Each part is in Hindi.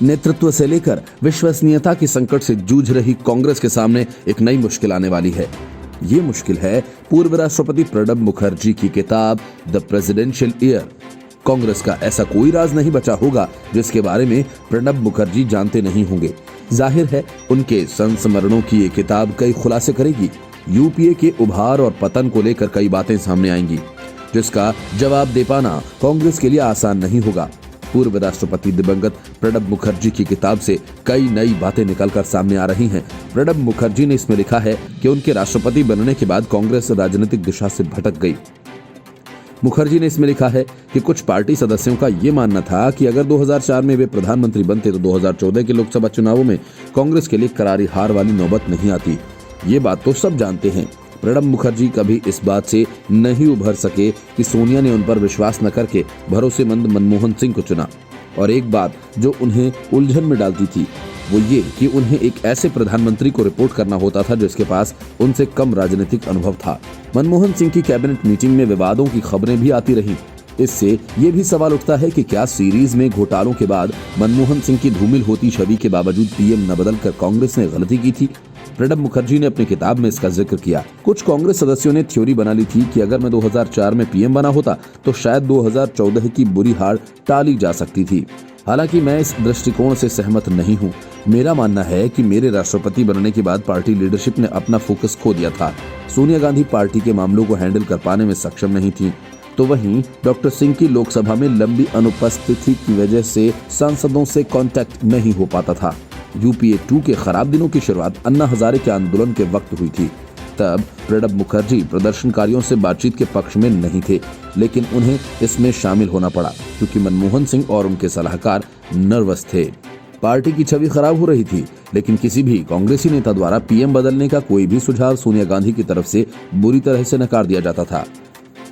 नेतृत्व से लेकर विश्वसनीयता के संकट से जूझ रही कांग्रेस के सामने एक नई मुश्किल आने वाली है। ये मुश्किल है पूर्व राष्ट्रपति प्रणब मुखर्जी की किताब द प्रेसिडेंशियल ईयर। कांग्रेस का ऐसा कोई राज नहीं बचा होगा जिसके बारे में प्रणब मुखर्जी जानते नहीं होंगे। जाहिर है उनके संस्मरणों की ये किताब कई खुलासे करेगी। यूपीए के उभार और पतन को लेकर कई बातें सामने आएंगी, जिसका जवाब दे पाना कांग्रेस के लिए आसान नहीं होगा। पूर्व राष्ट्रपति दिवंगत प्रणब मुखर्जी की किताब से कई नई बातें निकलकर सामने आ रही हैं। प्रणब मुखर्जी ने इसमें लिखा है कि उनके राष्ट्रपति बनने के बाद कांग्रेस राजनीतिक दिशा से भटक गई। मुखर्जी ने इसमें लिखा है कि कुछ पार्टी सदस्यों का ये मानना था कि अगर 2004 में वे प्रधानमंत्री बनते तो 2014 के लोकसभा चुनावों में कांग्रेस के लिए करारी हार वाली नौबत नहीं आती। ये बात तो सब जानते हैं। प्रणब मुखर्जी कभी इस बात से नहीं उभर सके कि सोनिया ने उन पर विश्वास न करके भरोसेमंद मनमोहन सिंह को चुना। और एक बात जो उन्हें उलझन में डालती थी वो ये कि उन्हें एक ऐसे प्रधानमंत्री को रिपोर्ट करना होता था जिसके पास उनसे कम राजनीतिक अनुभव था। मनमोहन सिंह की कैबिनेट मीटिंग में विवादों की खबरें भी आती रहीं। इससे ये भी सवाल उठता है कि क्या सीरीज में घोटालों के बाद मनमोहन सिंह की धूमिल होती छवि के बावजूद पीएम न बदलकर कांग्रेस ने गलती की थी। प्रणब मुखर्जी ने अपनी किताब में इसका जिक्र किया। कुछ कांग्रेस सदस्यों ने थ्योरी बना ली थी कि अगर मैं 2004 में पीएम बना होता तो शायद 2014 की बुरी हार टाली जा सकती थी। हालांकि मैं इस दृष्टिकोण से सहमत नहीं हूं। मेरा मानना है कि मेरे राष्ट्रपति बनने के बाद पार्टी लीडरशिप ने अपना फोकस खो दिया था। सोनिया गांधी पार्टी के मामलों को हैंडल कर पाने में सक्षम नहीं थी, तो वहीं डॉक्टर सिंह की लोकसभा में लंबी अनुपस्थिति की वजह से सांसदों से कांटेक्ट नहीं हो पाता था। यूपीए 2 के खराब दिनों की शुरुआत अन्ना हजारे के आंदोलन के वक्त हुई थी। तब प्रणब मुखर्जी प्रदर्शनकारियों से बातचीत के पक्ष में नहीं थे, लेकिन उन्हें इसमें शामिल होना पड़ा क्योंकि मनमोहन सिंह और उनके सलाहकार नर्वस थे। पार्टी की छवि खराब हो रही थी, लेकिन किसी भी कांग्रेसी नेता द्वारा पीएम बदलने का कोई भी सुझाव सोनिया गांधी की तरफ से बुरी तरह से नकार दिया जाता था।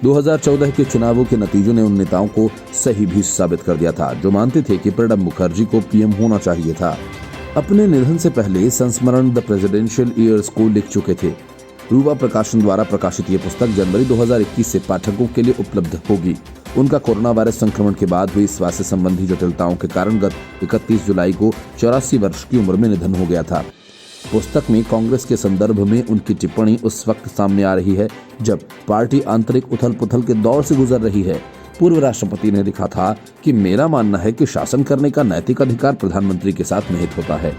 2014 के चुनावों के नतीजों ने उन नेताओं को सही भी साबित कर दिया था जो मानते थे कि प्रणब मुखर्जी को पीएम होना चाहिए था। अपने निधन से पहले संस्मरण द प्रेसिडेंशियल ईयर्स को लिख चुके थे। रूवा प्रकाशन द्वारा प्रकाशित ये पुस्तक जनवरी 2021 से पाठकों के लिए उपलब्ध होगी। उनका कोरोना वायरस संक्रमण के बाद हुई स्वास्थ्य संबंधी जटिलताओं के कारण गत 31 जुलाई को 84 वर्ष की उम्र में निधन हो गया था। पुस्तक में कांग्रेस के संदर्भ में उनकी टिप्पणी उस वक्त सामने आ रही है जब पार्टी आंतरिक उथल पुथल के दौर से गुजर रही है। पूर्व राष्ट्रपति ने लिखा था कि मेरा मानना है कि शासन करने का नैतिक अधिकार प्रधानमंत्री के साथ निहित होता है।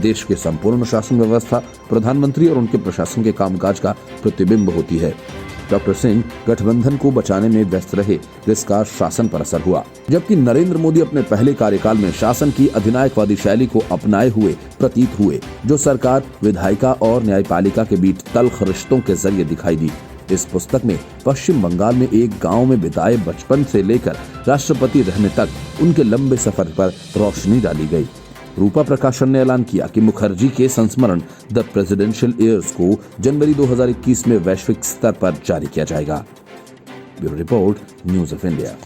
देश के संपूर्ण शासन व्यवस्था प्रधानमंत्री और उनके प्रशासन के कामकाज का प्रतिबिंब होती है। डॉक्टर सिंह गठबंधन को बचाने में व्यस्त रहे, जिसका शासन पर असर हुआ, जबकि नरेंद्र मोदी अपने पहले कार्यकाल में शासन की अधिनायकवादी शैली को अपनाए हुए प्रतीत हुए, जो सरकार, विधायिका और न्यायपालिका के बीच तल्ख रिश्तों के जरिए दिखाई दी। इस पुस्तक में पश्चिम बंगाल में एक गांव में बिताए बचपन से लेकर राष्ट्रपति रहने तक उनके लंबे सफर पर रोशनी डाली गई। रूपा प्रकाशन ने ऐलान किया कि मुखर्जी के संस्मरण द प्रेसिडेंशियल ईयर्स को जनवरी 2021 में वैश्विक स्तर पर जारी किया जाएगा। Bureau report, news of India.